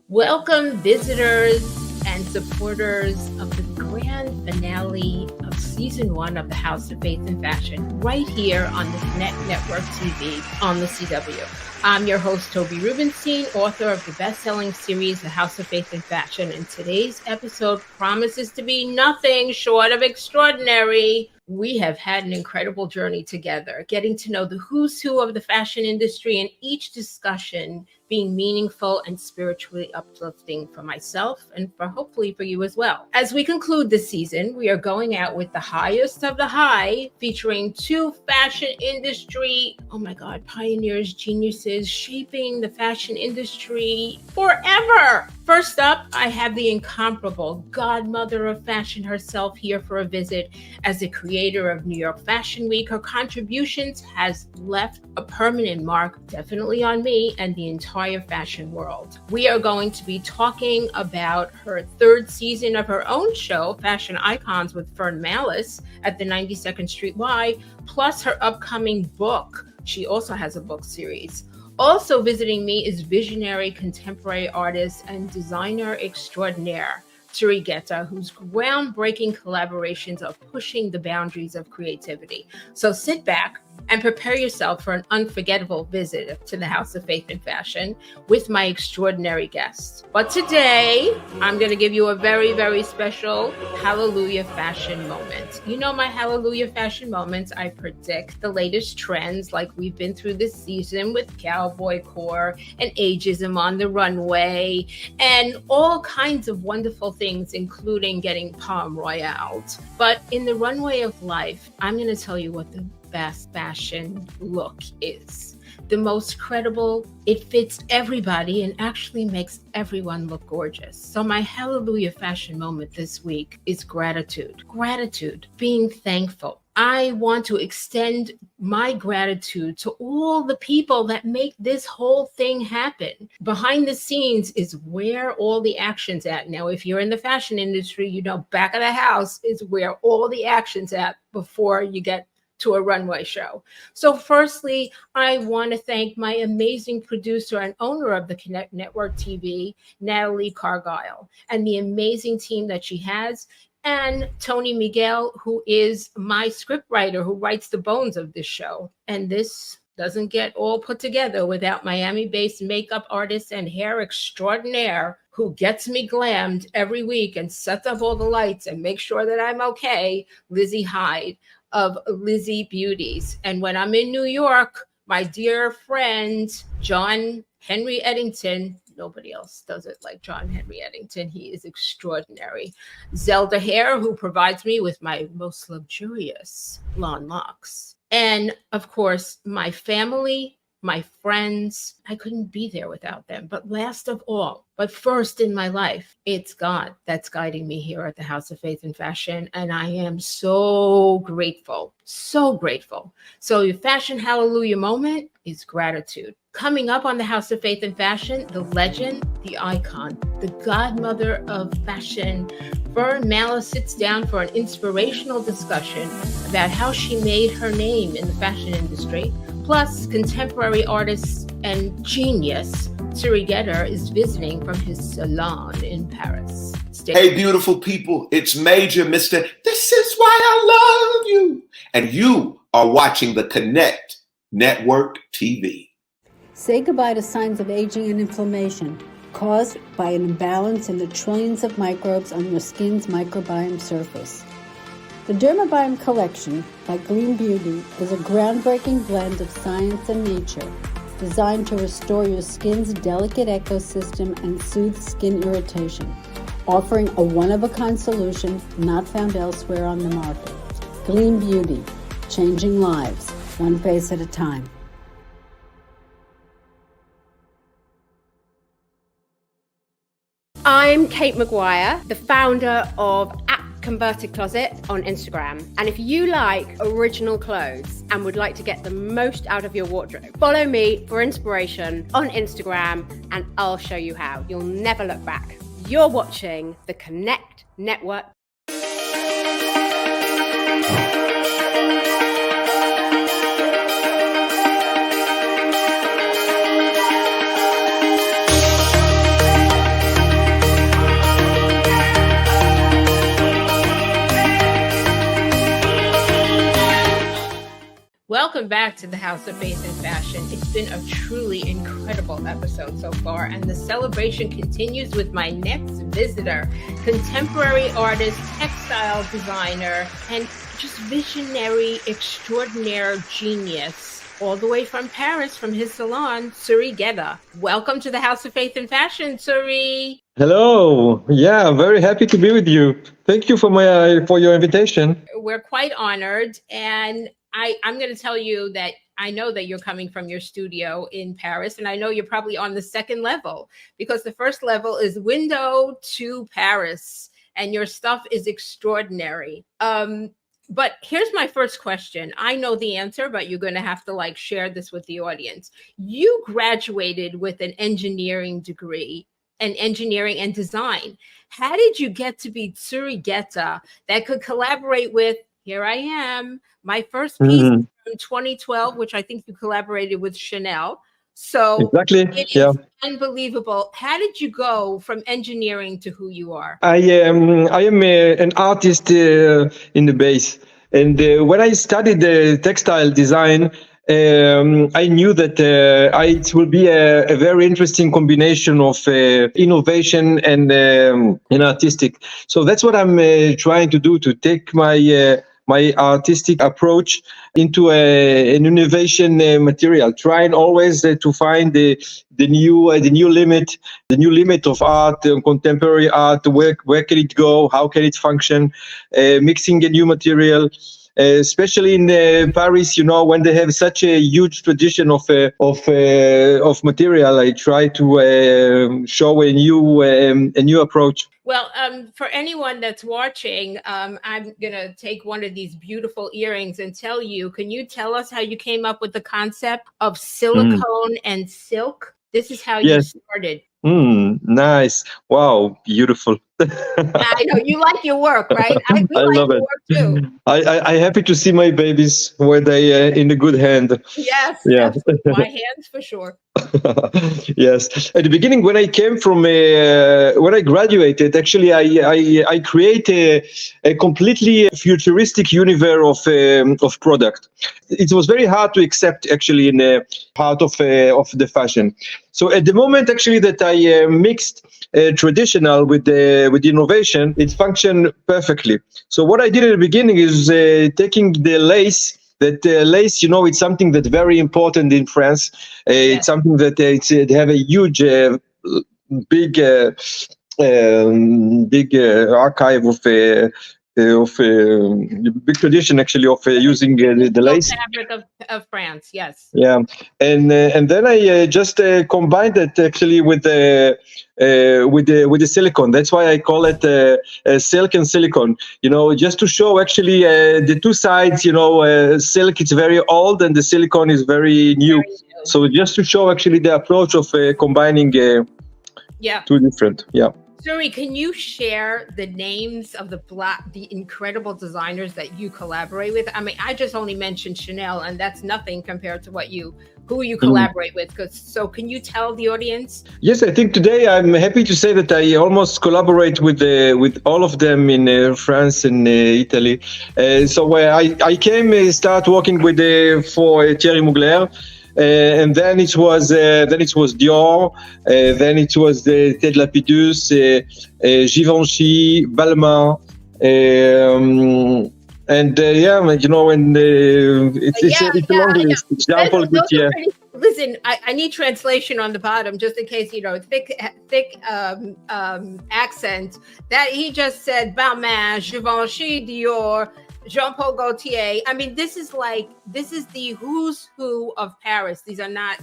Welcome, visitors and supporters of the grand finale of season 1 of the House of Faith and Fashion, right here on the Connect Network TV on the CW. I'm your host, Toby Rubenstein, author of the best-selling series, The House of Faith and Fashion, and today's episode promises to be nothing short of extraordinary. We have had an incredible journey together, getting to know the who's who of the fashion industry, and each discussion being meaningful and spiritually uplifting for myself and hopefully for you as well. As we conclude this season, we are going out with the highest of the high, featuring 2 fashion industry, pioneers, geniuses, shaping the fashion industry forever. First up, I have the incomparable godmother of fashion herself here for a visit. As the creator of New York Fashion Week, her contributions has left a permanent mark, definitely on me and the entire fashion world. We are going to be talking about her 3rd season of her own show, Fashion Icons with Fern Mallis at the 92nd Street Y, plus her upcoming book. She also has a book series. Also visiting me is visionary contemporary artist and designer extraordinaire, Gueta, whose groundbreaking collaborations are pushing the boundaries of creativity. So sit back and prepare yourself for an unforgettable visit to the House of Faith and Fashion with my extraordinary guests. But today, I'm going to give you a very, very special Hallelujah fashion moment. You know my Hallelujah fashion moments. I predict the latest trends like we've been through this season with cowboy core and ageism on the runway and all kinds of wonderful things, including getting Palm Royaled. But in the runway of life, I'm going to tell you what the best fashion look is. The most credible, it fits everybody and actually makes everyone look gorgeous. So my Hallelujah fashion moment this week is gratitude. Gratitude, being thankful. I want to extend my gratitude to all the people that make this whole thing happen. Behind the scenes is where all the action's at. Now, if you're in the fashion industry, you know back of the house is where all the action's at before you get to a runway show. So firstly, I want to thank my amazing producer and owner of the Connect Network TV, Natalie Cargile, and the amazing team that she has, and Tony Miguel, who is my scriptwriter, who writes the bones of this show. And this doesn't get all put together without Miami-based makeup artist and hair extraordinaire who gets me glammed every week and sets up all the lights and makes sure that I'm okay, Lizzie Hyde of Lizzie Beauties. And when I'm in New York, my dear friend, John Henry Eddington, nobody else does it like John Henry Eddington. He is extraordinary. Zelda Hair, who provides me with my most luxurious blonde locks. And of course, my family, my friends, I couldn't be there without them. But last of all, but first in my life, it's God that's guiding me here at the House of Faith and Fashion. And I am so grateful, so grateful. So your fashion hallelujah moment is gratitude. Coming up on the House of Faith and Fashion, the legend, the icon, the godmother of fashion, Fern Mallis sits down for an inspirational discussion about how she made her name in the fashion industry. Plus, contemporary artist and genius Tzuri is visiting from his salon in Paris. Hey, beautiful people, it's Major Mr. This is why I love you. And you are watching the Connect Network TV. Say goodbye to signs of aging and inflammation caused by an imbalance in the trillions of microbes on your skin's microbiome surface. The Dermabiome Collection by Gleam Beauty is a groundbreaking blend of science and nature designed to restore your skin's delicate ecosystem and soothe skin irritation, offering a one-of-a-kind solution not found elsewhere on the market. Gleam Beauty, changing lives, one face at a time. I'm Kate McGuire, the founder of Converted Closet on Instagram. And if you like original clothes and would like to get the most out of your wardrobe, follow me for inspiration on Instagram and I'll show you how. You'll never look back. You're watching the Connect Network. Welcome back to the House of Faith and Fashion. It's been a truly incredible episode so far, and the celebration continues with my next visitor, contemporary artist, textile designer, and just visionary, extraordinaire genius, all the way from Paris, from his salon, Tzuri Gueta. Welcome to the House of Faith and Fashion, Tzuri. Hello. Yeah, I'm very happy to be with you. Thank you for your invitation. We're quite honored, and I'm going to tell you that I know that you're coming from your studio in Paris, and I know you're probably on the second level, because the first level is window to Paris, and your stuff is extraordinary. But here's my first question. I know the answer, but you're going to have to share this with the audience. You graduated with an engineering degree, in engineering and design. How did you get to be Tzuri Gueta that could collaborate with, here I am, my first piece from 2012, which I think you collaborated with Chanel. So exactly, it is unbelievable. How did you go from engineering to who you are? I am an artist in the base, and when I studied textile design, I knew that it will be a very interesting combination of innovation and artistic. So that's what I'm trying to do, to take my artistic approach into an innovation material, trying always to find the new limit of art, contemporary art. Where can it go? How can it function? Mixing a new material. Especially in Paris, when they have such a huge tradition of material, I try to show a new approach. Well, for anyone that's watching, I'm going to take one of these beautiful earrings and can you tell us how you came up with the concept of silicone and silk? This is how you started. Nice. Wow, beautiful. I know you like your work, right? I love it. Work too. I happy to see my babies when they in a good hand. Yes, yeah. My hands for sure. Yes. At the beginning, when I came from when I graduated, actually I created a completely futuristic universe of product. It was very hard to accept actually in part of the fashion. So at the moment, actually, that I mixed traditional with the innovation, it functioned perfectly. So what I did at the beginning is taking the lace. That lace, it's something that's very important in France. It's something that they have a huge, big archive of big tradition actually of using the lace. Fabric of France, yes. Yeah, and then I just combined it actually with the silicone. That's why I call it silk and silicone. Just to show actually the two sides. Silk is very old and the silicone is very new. So just to show actually the approach of combining two different. Yeah. Tzuri, can you share the names of the incredible designers that you collaborate with? I mean, I just only mentioned Chanel, and that's nothing compared to who you collaborate with. So can you tell the audience? Yes, I think today I'm happy to say that I almost collaborate with all of them in France and Italy. So I came start working with for Thierry Mugler. And then it was Dior, then it was the Ted Lapidus, Givenchy, Balmain, and it's a long list. Example, Listen, I need translation on the bottom just in case, thick accent. That he just said Balmain, Givenchy, Dior, Jean-Paul Gaultier. I mean, this is the who's who of Paris. These are not,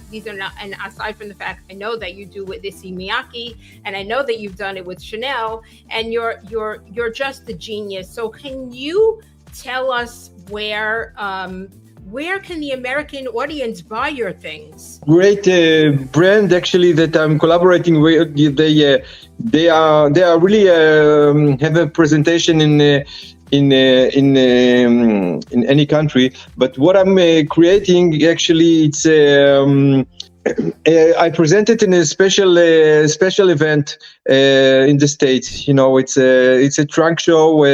and aside from the fact I know that you do with Issey Miyake, and I know that you've done it with Chanel, and you're just a genius. So can you tell us where can the American audience buy your things? Great brand actually that I'm collaborating with. They are really have a presentation in any country. But what I'm creating actually, it's I presented in a special event in the States. It's a trunk show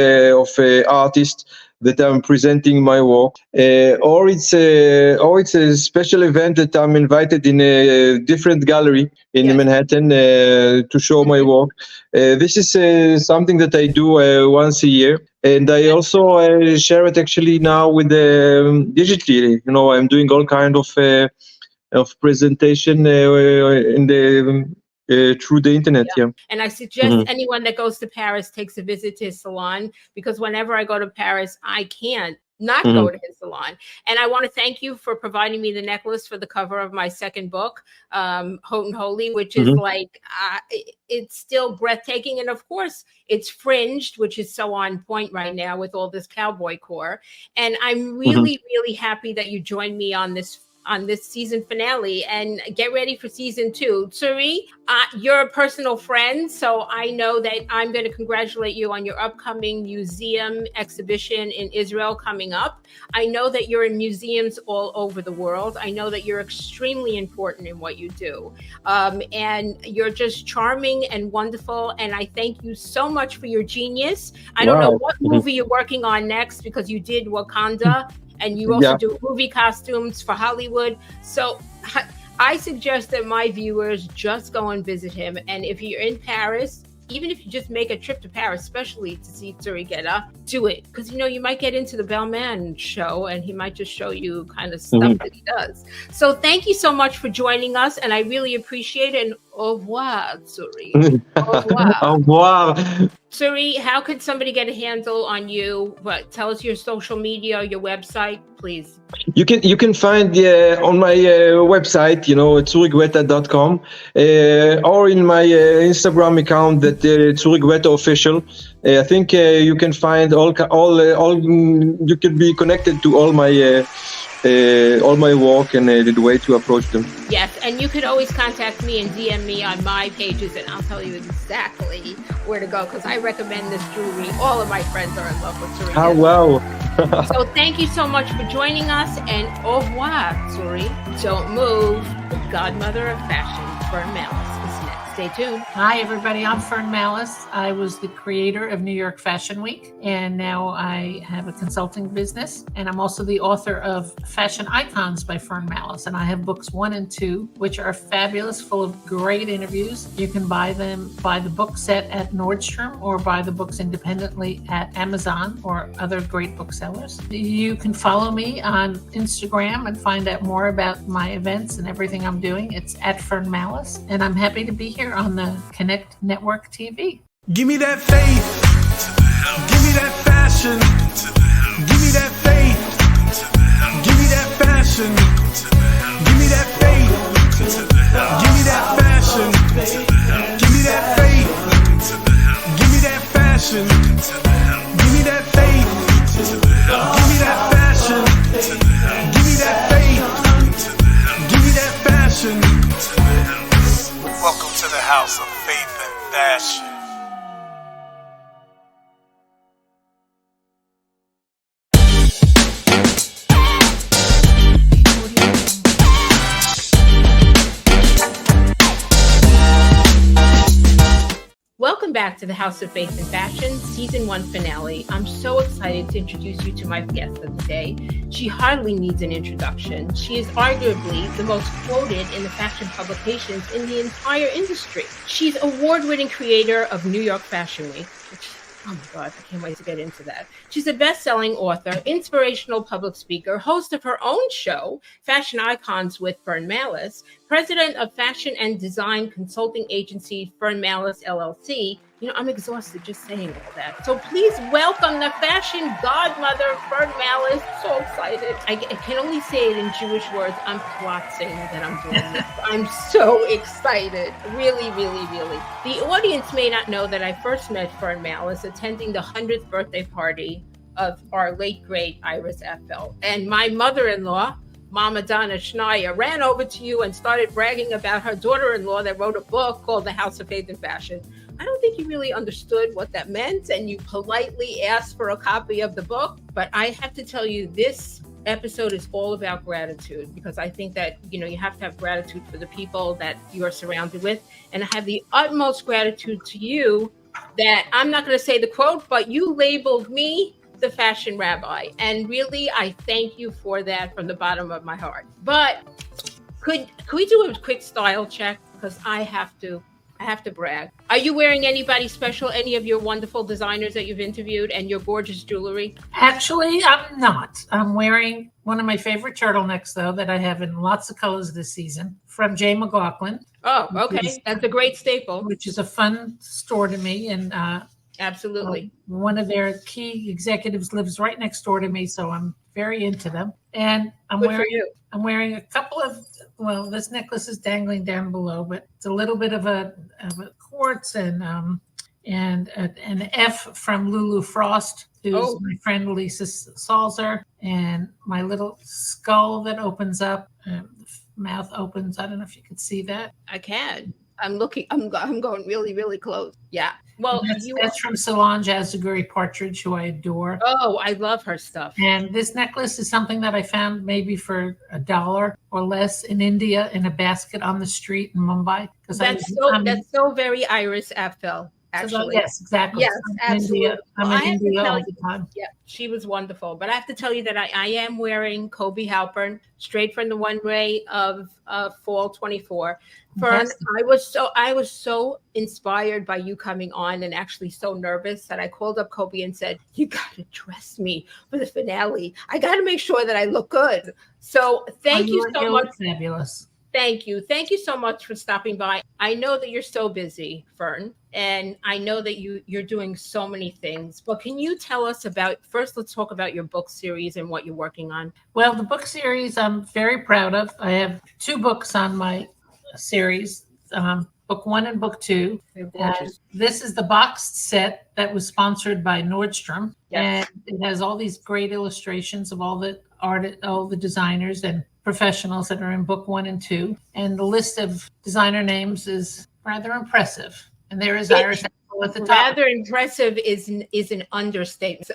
of artists. that I'm presenting my work, or it's a special event that I'm invited in a different gallery in Manhattan to show my work. This is something that I do once a year. And I also share it actually now with digitally. I'm doing all kind of presentation in the through the internet. Yeah. And I suggest anyone that goes to Paris takes a visit to his salon, because whenever I go to Paris, I can't not go to his salon. And I want to thank you for providing me the necklace for the cover of my second book, Houghton Holy, which is like, it's still breathtaking. And of course, it's fringed, which is so on point right now with all this cowboy core. And I'm really, really happy that you joined me on this season finale, and get ready for season 2. Tzuri, you're a personal friend, so I know that I'm going to congratulate you on your upcoming museum exhibition in Israel coming up. I know that you're in museums all over the world. I know that you're extremely important in what you do. And you're just charming and wonderful. And I thank you so much for your genius. I don't know what movie you're working on next, because you did Wakanda. And you also do movie costumes for Hollywood. So I suggest that my viewers just go and visit him. And if you're in Paris, even if you just make a trip to Paris, especially to see Tzuri Gueta, do it. Because, you might get into the Bellman show and he might just show you kind of stuff that he does. So thank you so much for joining us. And I really appreciate it. And au revoir, Tzuri. Au revoir. Au revoir. Tzuri, how could somebody get a handle on you? Tell us your social media, your website, please. You can find on my website, tzurigueta.com, or in my Instagram account, that Tzuri Gueta official. I think you can find all. You can be connected to all my work and the way to approach them. Yes, and you could always contact me and DM me on my pages, and I'll tell you exactly where to go, because I recommend this jewelry. All of my friends are in love with Tzuri. Oh, wow. So thank you so much for joining us, and au revoir, Tzuri. Don't move. The godmother of fashion, Fern Mallis, is next. Stay tuned. Hi, everybody. I'm Fern Mallis. I was the creator of New York Fashion Week, and now I have a consulting business. And I'm also the author of Fashion Icons by Fern Mallis. And I have books 1 and 2, which are fabulous, full of great interviews. You can buy the book set at Nordstrom, or buy the books independently at Amazon or other great booksellers. You can follow me on Instagram and find out more about my events and everything I'm doing. It's at Fern Mallis, and I'm happy to be here on the Connect Network TV. Give me that faith. Give me that fashion. Give me that faith. Give me that fashion. Give me that faith. Give me that fashion. Give me that faith. Give me that fashion. Give me that faith. Give me that fashion. Give me that faith. Give me that fashion. Welcome to the house of faith and fashion. Welcome back to the House of Faith and Fashion, Season 1 finale. I'm so excited to introduce you to my guest of the day. She hardly needs an introduction. She is arguably the most quoted in the fashion publications in the entire industry. She's award-winning creator of New York Fashion Week, which, oh my God, I can't wait to get into that. She's a best-selling author, inspirational public speaker, host of her own show, Fashion Icons with Fern Mallis, president of fashion and design consulting agency Fern Mallis, LLC. I'm exhausted just saying all that. So please welcome the fashion godmother, Fern Mallis. So excited. I can only say it in Jewish words. I'm plotzing that I'm doing this. I'm so excited. Really, really, really. The audience may not know that I first met Fern Mallis attending the 100th birthday party of our late, great Iris Apfel. And my mother-in-law, Mama Donna Schneier, ran over to you and started bragging about her daughter-in-law that wrote a book called The House of Faith and Fashion. I don't think you really understood what that meant, and you politely asked for a copy of the book. But I have to tell you, this episode is all about gratitude, because I think that, you have to have gratitude for the people that you are surrounded with. And I have the utmost gratitude to you that I'm not going to say the quote, but you labeled me the fashion rabbi. And really, I thank you for that from the bottom of my heart. But could we do a quick style check? Because I have to brag. Are you wearing anybody special, any of your wonderful designers that you've interviewed and your gorgeous jewelry? Actually, I'm not. I'm wearing one of my favorite turtlenecks, though, that I have in lots of colors this season from J. McLaughlin. Oh, okay. That's a great staple. Which is a fun store to me. And absolutely. One of their key executives lives right next door to me, so I'm very into them. And I'm wearing a couple of, well, this necklace is dangling down below, but it's a little bit of a quartz and an F from Lulu Frost, who's my friend Lisa Salzer, and my little skull that opens up, mouth opens. I don't know if you can see that. I can. I'm looking. I'm going really, really close. Yeah. Well, that's from Solange Azaguri Partridge, who I adore. Oh, I love her stuff. And this necklace is something that I found maybe for $1 or less in India in a basket on the street in Mumbai. That's so very Iris Apfel. Actually, yes, exactly. Yes, absolutely. I'm in India all the time. Yeah, she was wonderful. But I have to tell you that I am wearing Kobe Halpern straight from the runway of Fall 24. Fern, I was so inspired by you coming on and actually so nervous that I called up Kobe and said, "You got to dress me for the finale. I got to make sure that I look good." So thank you so much. Fabulous. Thank you. Thank you so much for stopping by. I know that you're so busy, Fern, and I know that you're doing so many things. But can you tell us first, let's talk about your book series and what you're working on. Well, the book series I'm very proud of. I have 2 books on my series, book 1 and book 2. This is the boxed set that was sponsored by Nordstrom. Yes. And it has all these great illustrations of all the all the designers and professionals that are in book 1 and 2. And the list of designer names is rather impressive. And there is Iris at the top. Rather impressive is an understatement.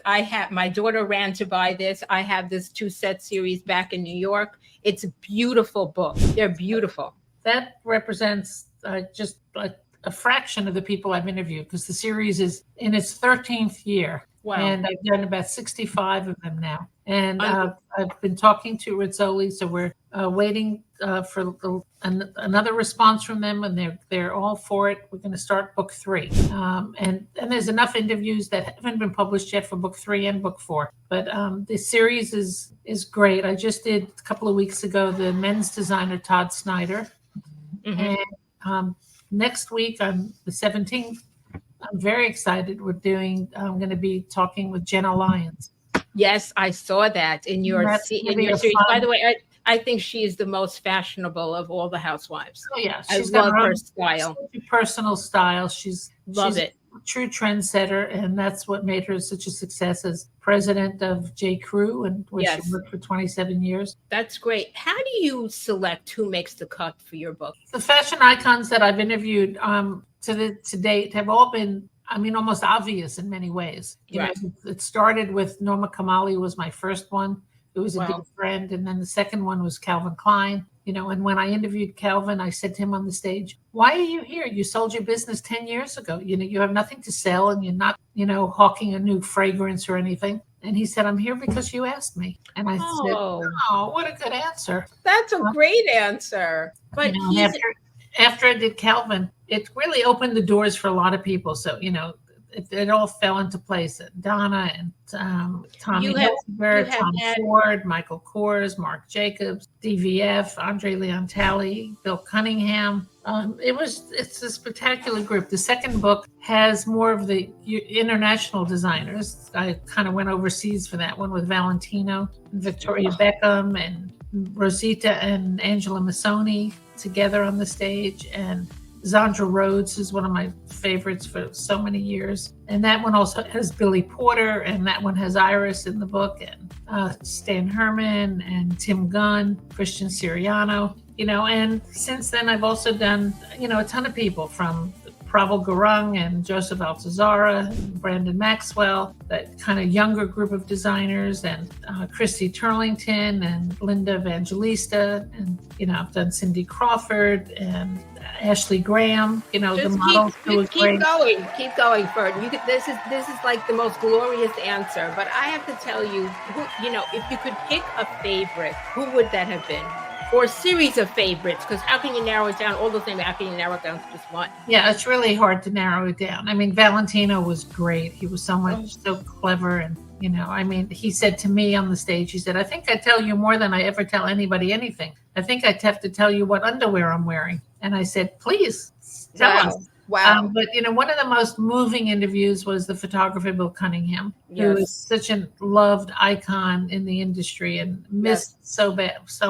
My daughter ran to buy this. I have this 2-set series back in New York. It's a beautiful book. They're beautiful. That represents just a fraction of the people I've interviewed, because the series is in its 13th year. Wow. And I've done about 65 of them now. And I've been talking to Rizzoli, so we're waiting for another response from them, and they're all for it. We're going to start book 3. And there's enough interviews that haven't been published yet for book 3 and book 4. But the series is great. I just did a couple of weeks ago the men's designer Todd Snyder. Mm-hmm. And next week, on the 17th, I'm very excited. I'm going to be talking with Jenna Lyons. Yes, I saw that in your series. By the way, I think she is the most fashionable of all the housewives. Oh yeah, I love her style. Personal style. She's it. A true trendsetter, and that's what made her such a success as president of J. Crew, and where she worked for 27 years. That's great. How do you select who makes the cut for your book? The fashion icons that I've interviewed to date have all been, almost obvious in many ways. You know, it started with Norma Kamali was my first one. It was a dear friend. And then the second one was Calvin Klein. And when I interviewed Calvin, I said to him on the stage, "Why are you here? You sold your business 10 years ago. You have nothing to sell, and you're not, hawking a new fragrance or anything." And he said, "I'm here because you asked me." And I said, "Oh, what a good answer." That's a great answer. But after I did Calvin, it really opened the doors for a lot of people. So, it all fell into place. Donna and Tommy Hilfiger, Tom Ford, Michael Kors, Marc Jacobs, DVF, Andre Leon Talley, Bill Cunningham. It's a spectacular group. The second book has more of the international designers. I kind of went overseas for that one with Valentino, and Victoria Beckham, and Rosita and Angela Missoni together on the stage, and Zandra Rhodes is one of my favorites for so many years. And that one also has Billy Porter, and that one has Iris in the book, and Stan Herman, and Tim Gunn, Christian Siriano, and since then I've also done, a ton of people, from Pravel Gurung and Joseph Altazara, and Brandon Maxwell, that kind of younger group of designers, and Christy Turlington and Linda Evangelista, and I've done Cindy Crawford and Ashley Graham. The models who are great. Keep going, Fern. This is like the most glorious answer. But I have to tell you, if you could pick a favorite, who would that have been? Or a series of favorites, because how can you narrow it down? All those things, how can you narrow it down to just one? Yeah, it's really hard to narrow it down. I mean, Valentino was great. He was so clever. And, he said to me on the stage, he said, I think I tell you more than I ever tell anybody anything. I think I'd have to tell you what underwear I'm wearing. And I said, please tell us. Wow. But, one of the most moving interviews was the photographer, Bill Cunningham, who is such a loved icon in the industry and missed so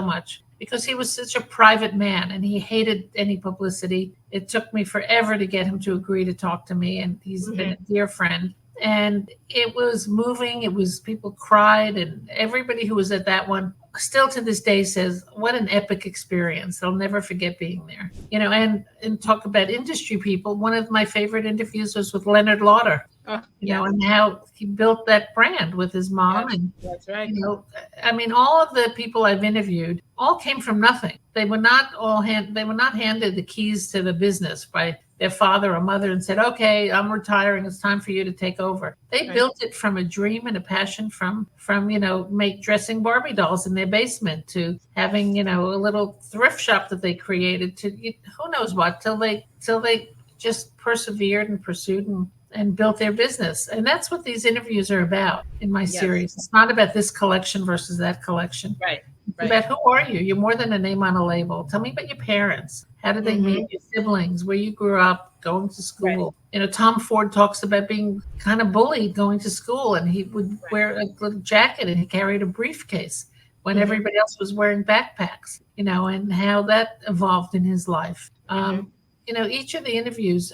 much. Because he was such a private man and he hated any publicity. It took me forever to get him to agree to talk to me, and he's been a dear friend. And it was moving. It was, people cried, and everybody who was at that one still to this day says, what an epic experience. They'll never forget being there. And talk about industry people. One of my favorite interviews was with Leonard Lauder. And how he built that brand with his mom. Yes, and that's right. All of the people I've interviewed all came from nothing. They were not handed the keys to the business by their father or mother and said, okay, I'm retiring, it's time for you to take over. They built it from a dream and a passion from dressing Barbie dolls in their basement to having, a little thrift shop that they created to who knows what, till they just persevered and pursued and built their business. And that's what these interviews are about in my series. It's not about this collection versus that collection. Right. It's about who are you? You're more than a name on a label. Tell me about your parents. How did they meet? Your siblings, where you grew up, going to school. Tom Ford talks about being kind of bullied going to school, and he would wear a little jacket and he carried a briefcase when everybody else was wearing backpacks, and how that evolved in his life. Each of the interviews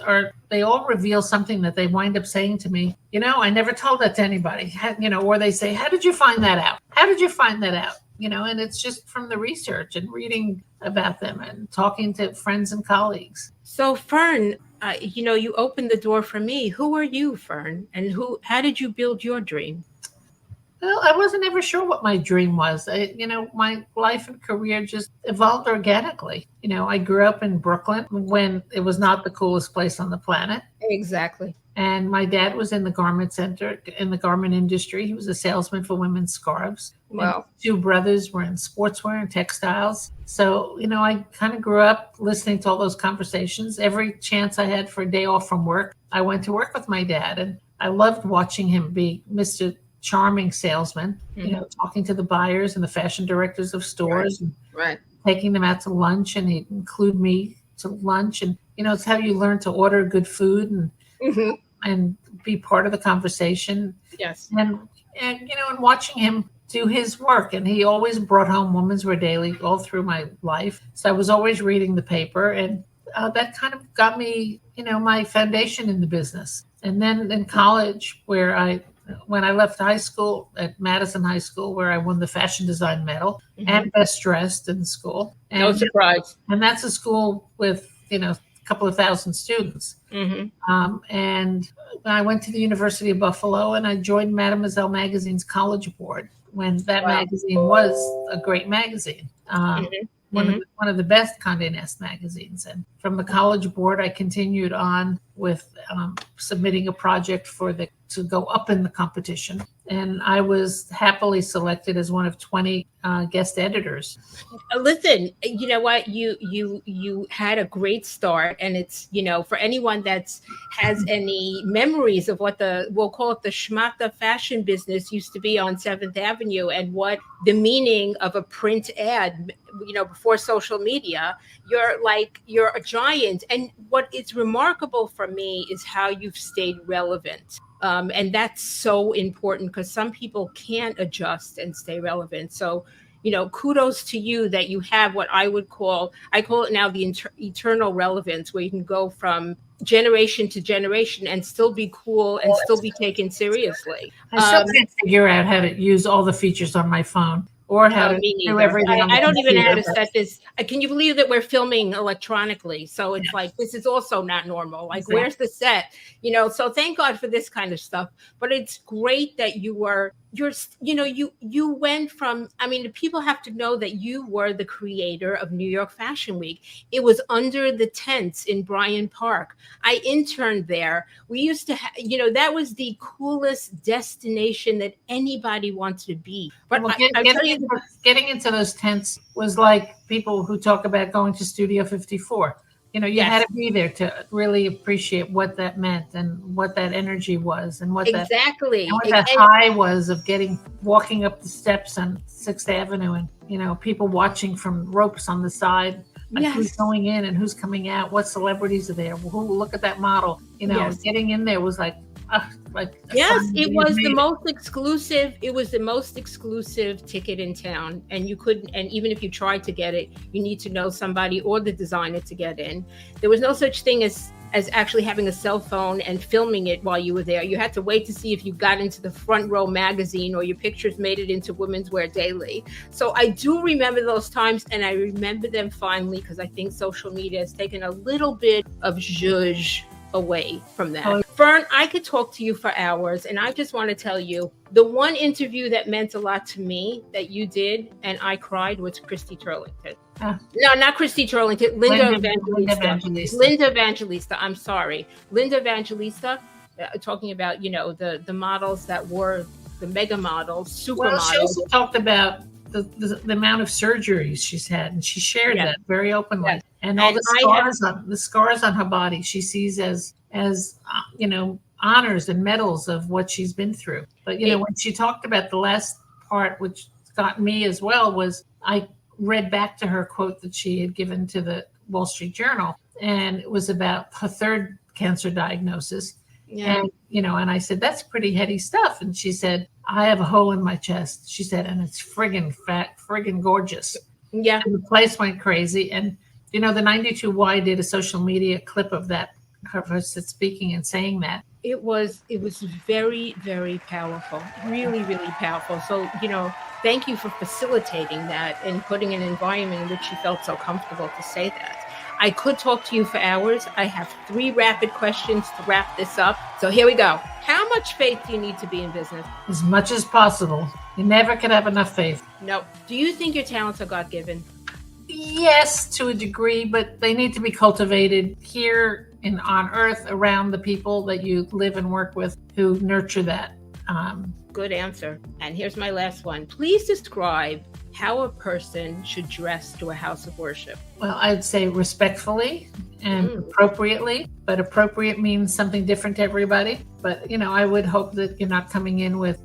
they all reveal something that they wind up saying to me, I never told that to anybody, or they say, how did you find that out? How did you find that out? And it's just from the research and reading about them and talking to friends and colleagues. So Fern, you opened the door for me. Who are you, Fern? And how did you build your dream? Well, I wasn't ever sure what my dream was. My life and career just evolved organically. I grew up in Brooklyn when it was not the coolest place on the planet. Exactly. And my dad was in the garment center, in the garment industry. He was a salesman for women's scarves. Wow. And 2 brothers were in sportswear and textiles. So, I kind of grew up listening to all those conversations. Every chance I had for a day off from work, I went to work with my dad. And I loved watching him be Mr. Charming salesman, talking to the buyers and the fashion directors of stores, and taking them out to lunch, and he'd include me to lunch. And, it's how you learn to order good food and be part of the conversation. Yes. And watching him do his work. And he always brought home Women's Wear Daily all through my life. So I was always reading the paper, and that kind of got me, my foundation in the business. And then in college, when I left high school at Madison High School, where I won the fashion design medal and best dressed in school. And, no surprise. And that's a school with, a couple of thousand students. And I went to the University of Buffalo, and I joined Mademoiselle Magazine's College Board when that magazine was a great magazine. One of the best Condé Nast magazines. And from the College Board, I continued on with submitting a project to go up in the competition. And I was happily selected as one of 20 guest editors. Listen, you know what? You had a great start, and it's, for anyone that's has any memories of what we'll call it the schmata fashion business used to be on 7th Avenue, and what the meaning of a print ad, before social media, you're a giant. And what is remarkable for me is how you've stayed relevant. And that's so important, because some people can't adjust and stay relevant. So, kudos to you that you have what I call it now the eternal relevance, where you can go from generation to generation and still be cool and still be taken seriously. I still can't figure out how to use all the features on my phone. or how to me do neither. everything. on the I don't even know how to computer. set this. Can you believe that we're filming electronically? So it's like, this is also not normal. Like, Exactly. where's the set? You know, so thank God for this kind of stuff. But it's great that you went from, I mean, people have to know that you were the creator of New York Fashion Week. It was under the tents in Bryant Park. I interned there. We used to that was the coolest destination that anybody wanted to be. But Well, I tell you, getting into those tents was like people who talk about going to Studio 54. You Yes. had to be there to really appreciate what that meant and what that energy was and what exactly. that high was of walking up the steps on 6th Avenue and, people watching from ropes on the side. Like Yes. who's going in and who's coming out, what celebrities are there, look at that model. Yes. Getting in there was like yes, it was the most exclusive. It was the most exclusive ticket in town, and you couldn't. And even if you tried to get it, you need to know somebody or the designer to get in. There was no such thing as actually having a cell phone and filming it while you were there. You had to wait to see if you got into the Front Row magazine or your pictures made it into Women's Wear Daily. So I do remember those times, and I remember them fondly because I think social media has taken a little bit of zhuzh away from that. Oh. Fern, I could talk to you for hours, and I just want to tell you, the one interview that meant a lot to me that you did, and I cried, was Christy Turlington. No, not Christy Turlington, Linda Evangelista. Linda Evangelista, I'm sorry. Linda Evangelista, talking about, the models that were the mega models, supermodels. She also talked about the amount of surgeries she's had, and she shared that very openly. Yes. And all the scars on her body she sees as honors and medals of what she's been through. But when she talked about the last part, which got me as well, was I read back to her quote that she had given to the Wall Street Journal, and it was about her third cancer diagnosis. Yeah. And I said, that's pretty heady stuff. And she said, I have a hole in my chest. She said, and it's friggin' fat, friggin' gorgeous. Yeah. And the place went crazy. And, the 92Y did a social media clip of that, her speaking and saying that. It was very, very powerful, really, really powerful. So, thank you for facilitating that and putting an environment in which you felt so comfortable to say that. I could talk to you for hours. I have 3 rapid questions to wrap this up. So here we go. How much faith do you need to be in business? As much as possible. You never can have enough faith. No. Do you think your talents are God-given? Yes, to a degree, but they need to be cultivated here on Earth around the people that you live and work with who nurture that. Good answer. And here's my last one. Please describe how a person should dress to a house of worship. Well, I'd say respectfully and appropriately, but appropriate means something different to everybody. But, I would hope that you're not coming in with,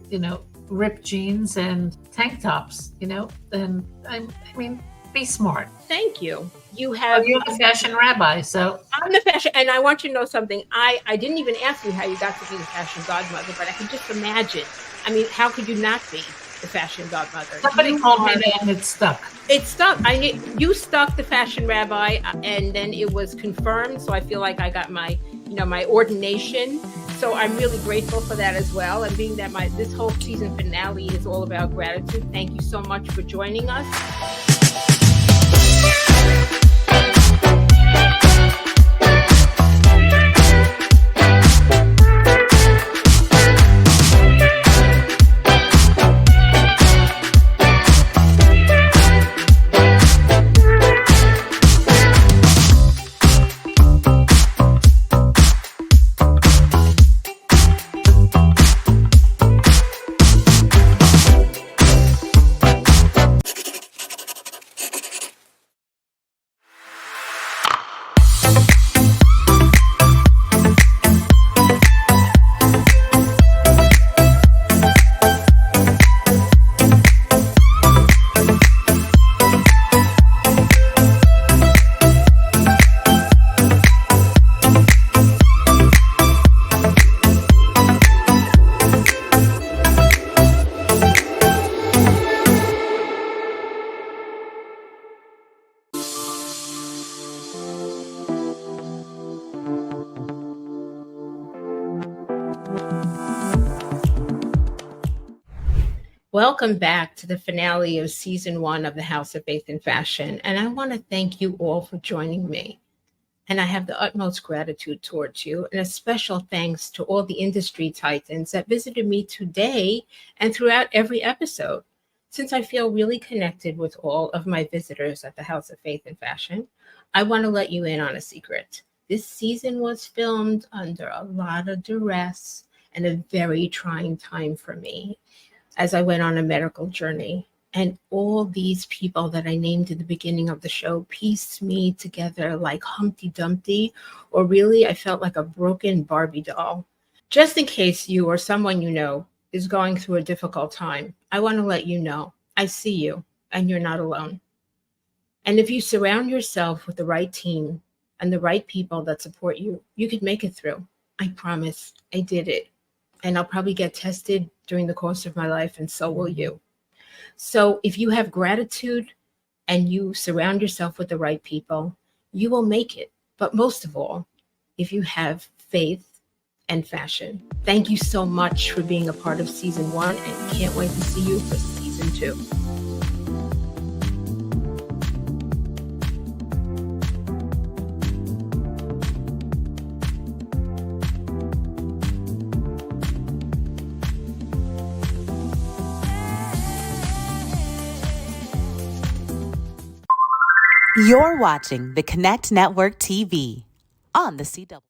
ripped jeans and tank tops, and be smart. Thank you. You're a fashion rabbi, so I'm the fashion, and I want you to know something. I didn't even ask you how you got to be the fashion godmother, but I can just imagine. I mean, how could you not be the fashion godmother? Somebody called me that and it stuck. It stuck. You stuck the fashion rabbi, and then it was confirmed. So I feel like I got my ordination. So I'm really grateful for that as well. And being that this whole season finale is all about gratitude, thank you so much for joining us. Welcome back to the finale of season 1 of the House of Faith and Fashion. And I want to thank you all for joining me. And I have the utmost gratitude towards you, and a special thanks to all the industry titans that visited me today and throughout every episode. Since I feel really connected with all of my visitors at the House of Faith and Fashion, I want to let you in on a secret. This season was filmed under a lot of duress and a very trying time for me as I went on a medical journey. And all these people that I named at the beginning of the show pieced me together like Humpty Dumpty, or really I felt like a broken Barbie doll. Just in case you or someone you know is going through a difficult time, I want to let you know I see you and you're not alone. And if you surround yourself with the right team and the right people that support you, you could make it through. I promise. I did it. And I'll probably get tested during the course of my life, and so will you. So if you have gratitude and you surround yourself with the right people, you will make it. But most of all, if you have faith and fashion. Thank you so much for being a part of season 1, and can't wait to see you for season 2. You're watching the Connect Network TV on the CW.